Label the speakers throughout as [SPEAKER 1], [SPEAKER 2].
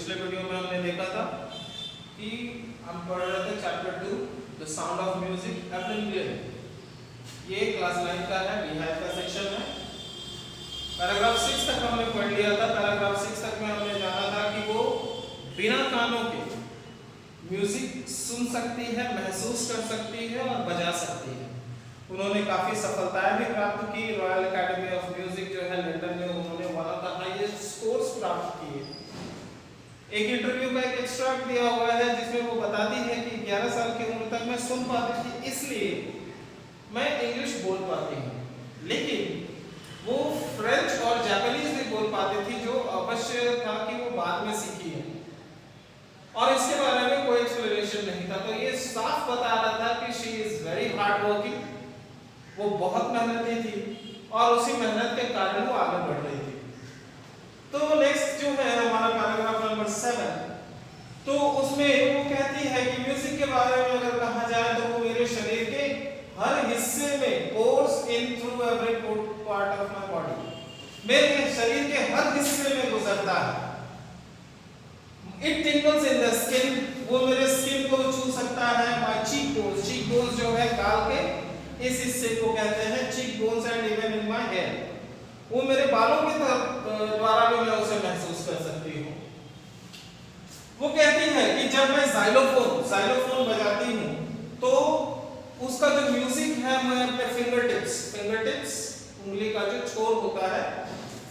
[SPEAKER 1] पिछले वीडियो में हमने देखा था कि हम पढ़ रहे थे chapter 2 the sound of music Evelyn Glenn. ये क्लास 9 का है, बिहाइव का सेक्शन है। पैराग्राफ 6 तक हमने पढ़ लिया था। पैराग्राफ 6 तक में हमने जाना था कि वो बिना कानों के म्यूजिक सुन सकती है, महसूस कर सकती है और बजा सकती है। उन्होंने काफी सफलताएं भी प्राप्त की। रॉयल एकेडमी ऑफ म्यूजिक जो है लंदन में, उन्होंने one of the highest scores प्राप्त किए। एक इंटरव्यू का एक एक्सट्रैक्ट दिया हुआ है जिसमें वो बताती है कि 11 साल की उम्र तक मैं सुन पाती थी, इसलिए मैं इंग्लिश बोल पाती हूँ, लेकिन वो फ्रेंच और जापानीज भी बोल पाती थी, जो अवश्य था कि वो बाद में सीखी है और इसके बारे में कोई एक्सप्लेनेशन नहीं था। तो ये साफ बता रहा था कि she is very hard working, वो बहुत मेहनती थी और उसी मेहनत के कारण वो आगे बढ़ रही थी। तो नेक्स्ट जो है हमारा पैराग्राफ नंबर 7, तो उसमें वो कहती है कि म्यूजिक के बारे में अगर कहा जाए तो वो मेरे शरीर के हर हिस्से में course in through every part of my body, मेरे शरीर के हर हिस्से में गुजरता है। It tingles in the skin, वो मेरे स्किन को छू सकता है। My cheek bones, cheek bones जो है गाल के इस हिस्से को कहते हैं cheek bones, and even in my hair, वो मेरे बालों के द्वारा भी मैं उसे महसूस कर सकती हूँ। वो कहती है कि जब मैं जाइलोफोन बजाती हूँ तो उसका जो म्यूजिक है मैं अपने फिंगर टिप्स उंगली का जो छोर होता है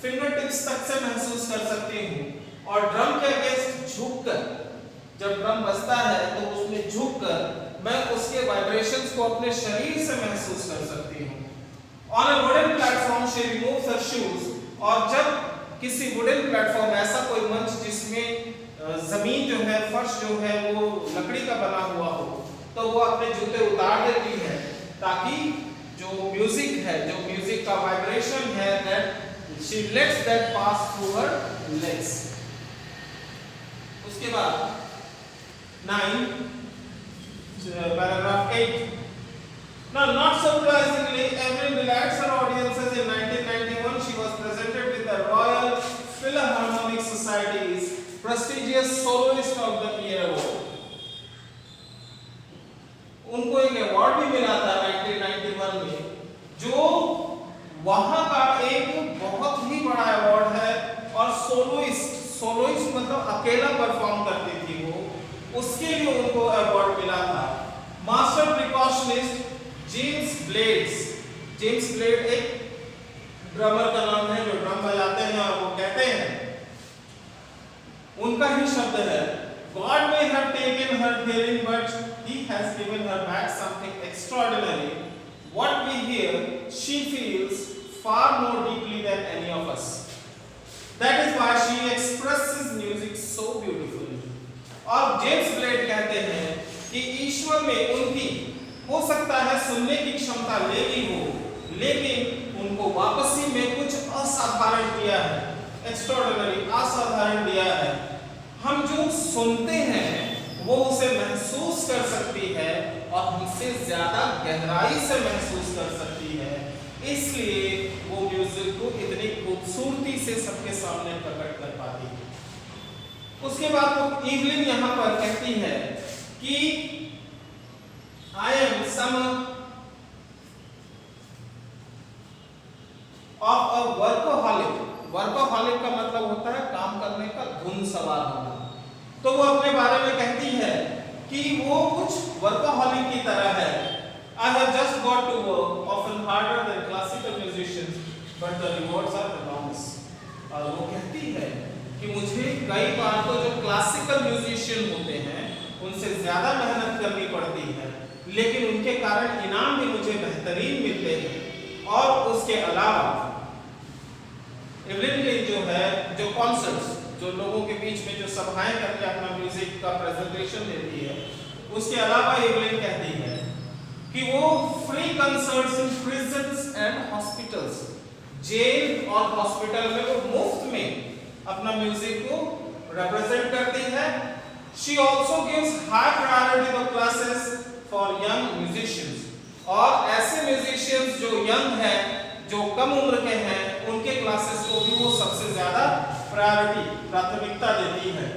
[SPEAKER 1] फिंगर टिप्स तक से महसूस कर सकती हूँ। और ड्रम के अगेंस्ट झुककर, जब ड्रम बजता है तो उसमें झुककर मैं उसके वाइब्रेशंस को अपने शरीर से महसूस कर सकती हूँ। On a wooden platform she removes her shoes, और जब किसी वुडन प्लेटफॉर्म, ऐसा कोई मंच जिसमें जमीन जो है, फर्श जो है वो लकड़ी का बना हुआ हो, तो वो अपने जूते उतार देती है ताकि जो म्यूजिक है, जो म्यूजिक का वाइब्रेशन है, that she let's that pass through her legs. उसके बाद 9 paragraph 8. Now, not surprisingly, Evelyn delights her audiences. In 1991, she was presented with the Royal Philharmonic Society's prestigious Soloist of the Year award. उनको एक award भी मिला था 1991 में, जो वहां का एक बहुत ही बड़ा अवार्ड है। और सोलोइस्ट मतलब अकेला परफॉर्म करती थी वो, उसके लिए उनको अवार्ड मिला था। मास्टर प्रिकॉशनिस्ट जेम्स ब्लेड एक ड्रमर का नाम है जो ड्रम बजाते हैं, और वो कहते हैं, उनका ही शब्द है, God may have taken her hearing, but He has given her back something extraordinary. What we hear, she feels far more deeply than any of us. That is why she expresses music so beautifully. और James blade कहते हैं कि ईश्वर ने उनकी हो सकता है सुनने की क्षमता ले ली हो, लेकिन उनको वापसी में कुछ असाधारण दिया है, एक्स्ट्राऑर्डिनरी, असाधारण दिया है। हम जो सुनते हैं वो उसे महसूस कर सकती है और हमसे ज्यादा गहराई से महसूस कर सकती है, इसलिए वो म्यूजिक को इतनी खूबसूरती से सबके सामने प्रकट कर पाती है। उसके बाद वो इवलिन यहाँ पर कहती है कि I am some of a workaholic. Workaholic का मतलब होता है काम करने का धुन सवार होना। तो वो अपने बारे में कहती है कि वो कुछ वर्कोहॉलिक की तरह है। I have just got to work, often harder than classical musicians, but the rewards are enormous. और वो कहती है कि मुझे कई बार तो जो क्लासिकल म्यूजिशियन होते हैं उनसे ज्यादा मेहनत करनी पड़ती है, लेकिन उनके कारण इनाम भी मुझे बेहतरीन मिलते हैं। और उसके अलावा एवलिन ग्लेन जो है, जो कॉन्सर्ट्स, जो लोगों के बीच में जो सभाएं करके अपना म्यूजिक का प्रेजेंटेशन देती है, उसके अलावा एवलिन कहती है कि वो free concerts in prisons and hospitals, jail और हॉस्पिटल में वो मुफ्त में अपना म्यूजिक को रिप्रेजेंट करती है। She also gives high priority to classes for young musicians. और ऐसे म्यूजिशियंस जो यंग हैं, जो कम उम्र के हैं, उनके क्लासेस को भी वो सबसे ज्यादा प्रायोरिटी, प्राथमिकता देती है।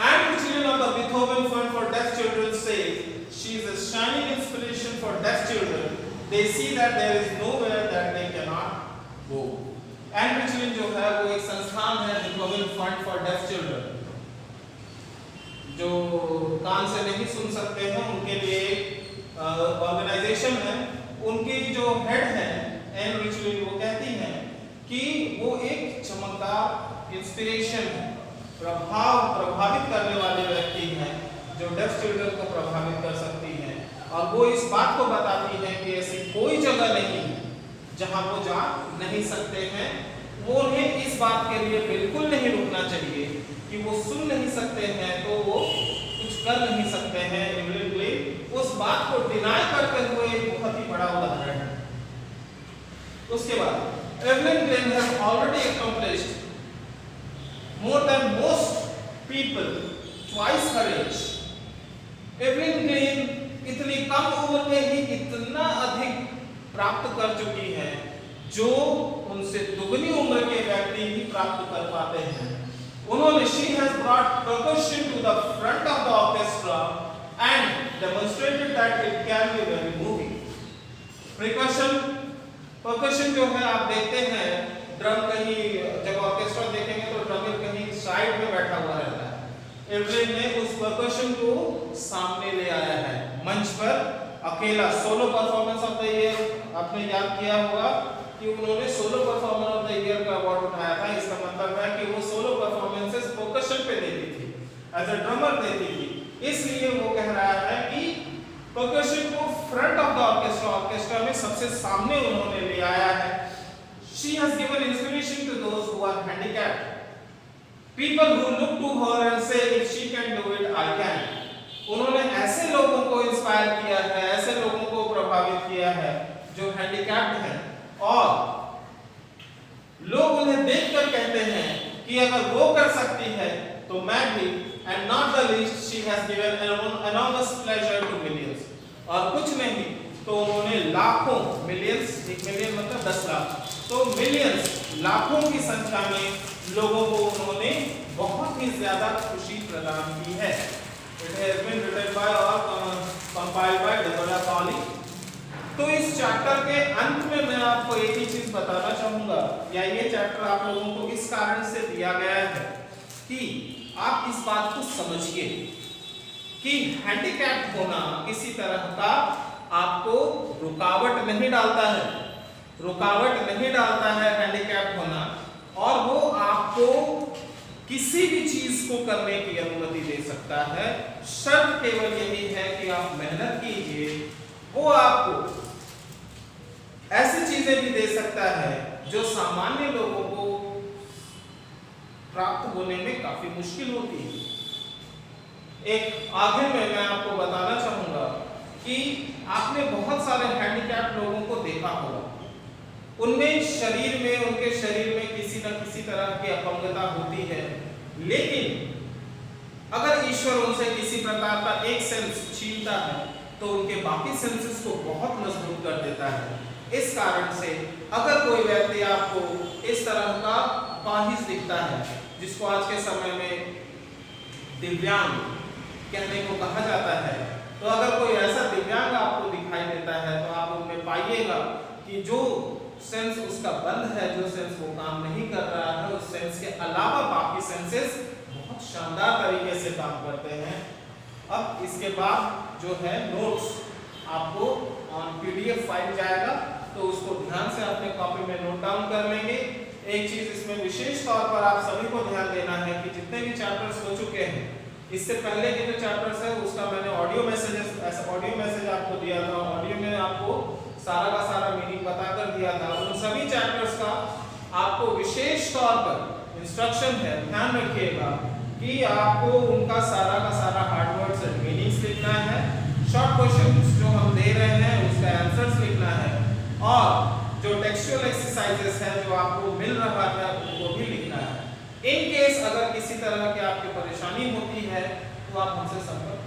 [SPEAKER 1] Anne Michelin of the Beethoven Fund for Deaf Children says she is a shining inspiration for deaf children. They see that there is nowhere that they cannot go. Anne Michelin जो है वो एक संस्थान है Beethoven Fund for Deaf Children, जो कान से नहीं सुन सकते हैं उनके लिए ऑर्गेनाइजेशन है। उनकी जो हेड है एन रिचलिन, वो कहती हैं कि वो एक चमकदार इंस्पिरेशन है, प्रभावित करने वाले व्यक्ति हैं जो डेफ चिल्ड्रन को प्रभावित कर सकती हैं। और वो इस बात को बताती है कि ऐसी कोई जगह नहीं है जहां वो जा नहीं सकते हैं। वो उन्हें इस बात के लिए बिल्कुल नहीं रुकना चाहिए कि वो सुन नहीं सकते हैं तो वो कुछ कर नहीं सकते हैं। एवलिन ग्लेन उस बात को डिनाई करते हुए एक बहुत ही बड़ा उदाहरण है। उसके बाद Evelyn Glenn has already accomplished more than most people twice her age. Evelyn Glenn इतनी कम उम्र में ही इतना अधिक प्राप्त कर चुकी है जो उनसे दुगनी उम्र के व्यक्ति ही प्राप्त कर पाते हैं। उन्होंने she has brought percussion to the front of the orchestra and demonstrated that it can be very moving. percussion जो है आप देखते हैं ड्रम कहीं जब ऑर्केस्ट्रा देखेंगे तो ड्रमर कहीं साइड में बैठा हुआ रहता है। एवलिन ने उस परकशन को सामने ले आया है, मंच पर अकेला। Solo performance of the year आपने याद किया होगा कि उन्होंने solo performer of the year का अवार्ड उठाया था। इसका मतलब है कि वो सोलो परफॉर्मेंसेस परकशन पे देती थी, एज अ ड्रमर देती थी। इसलिए वो कह रहा है कि परकशन को फ्रंट ऑफ द ऑर्केस्ट्रा में सबसे सामने उन्होंने ले आया है। She has given inspiration to those who are handicapped. People who look to her and say if she can do it, I can. उन्होंने ऐसे लोगों को इंस्पायर किया है, ऐसे लोगों को प्रभावित किया है जो हैंडीकैप्ड हैं, और लोग उन्हें देखकर कहते हैं कि अगर वो कर सकती है तो मैं भी। And not the least, she has given enormous pleasure to millions. और कुछ नहीं तो उन्होंने लाखों, मिलियंस, एक मिलियन मतलब 10 लाख, तो मिलियंस, लाखों की संख्या में लोगों को उन्होंने बहुत ही ज्यादा खुशी प्रदान की है। It has been written by or compiled by Deborah Cawley. तो इस चैप्टर के अंत में मैं आपको एक ही चीज बताना चाहूंगा, या ये चैप्टर आप लोगों को इस कारण से दिया गया है कि आप इस बात को समझिए कि हैंडीकैप होना किसी तरह का आपको रुकावट नहीं डालता है, हैंडीकैप होना, और वो आपको किसी भी चीज को करने की अनुमति दे सकता है। शर्त केवल यही है कि आप मेहनत कीजिए। वो आपको ऐसी चीजें भी दे सकता है जो सामान्य लोगों को प्राप्त होने में काफी मुश्किल होती है। एक आगे में मैं आपको बताना चाहूंगा कि आपने बहुत सारे हैंडीकैप लोगों को देखा होगा, उनके शरीर में किसी न किसी तरह की अपंगता होती है, लेकिन अगर ईश्वर उनसे किसी प्रकार का एक सेंस छीनता है तो उनके बाकी सेंसेस को बहुत मजबूत कर देता है। इस कारण से अगर कोई व्यक्ति आपको इस तरह का अपाहिज दिखता है, जिसको आज के समय में दिव्यांग कहने को कहा जाता है, तो अगर कोई ऐसा दिव्यांग आपको दिखाई देता है तो आप उनमें पाइएगा कि जो सेंस उसका बंद है, जो सेंस वो काम नहीं कर रहा है, उस सेंस के अलावा बाकी सेंसेस बहुत शानदार तरीके से काम करते हैं। अब इसके बाद जो है नोट्स आपको ऑन पीडीएफ फाइल जाएगा, तो उसको ध्यान से अपने कॉपी में नोट डाउन कर लेंगे। एक चीज इसमें विशेष तौर पर आप सभी को ध्यान देना है कि जितने भी चैप्टर्स हो चुके हैं, इससे पहले के जो चैप्टर्स है उसका मैंने ऑडियो मैसेज आपको दिया था। ऑडियो में आपको सारा का सारा मीनिंग बताकर दिया था। उन सभी चैप्टर्स का आपको विशेष तौर पर इंस्ट्रक्शन है, ध्यान रखिएगा कि आपको उनका सारा का सारा हार्ड वर्ड्स एंड मीनिंग्स लिखना है। शॉर्ट क्वेश्चंस जो हम दे रहे हैं उसका आंसर्स लिखना है, और जो टेक्सचुअल एक्सरसाइजेस है जो आपको मिल रहा है उनको भी लिखना है। इन केस अगर किसी तरह की आपकी परेशानी होती है तो आप हमसे संपर्क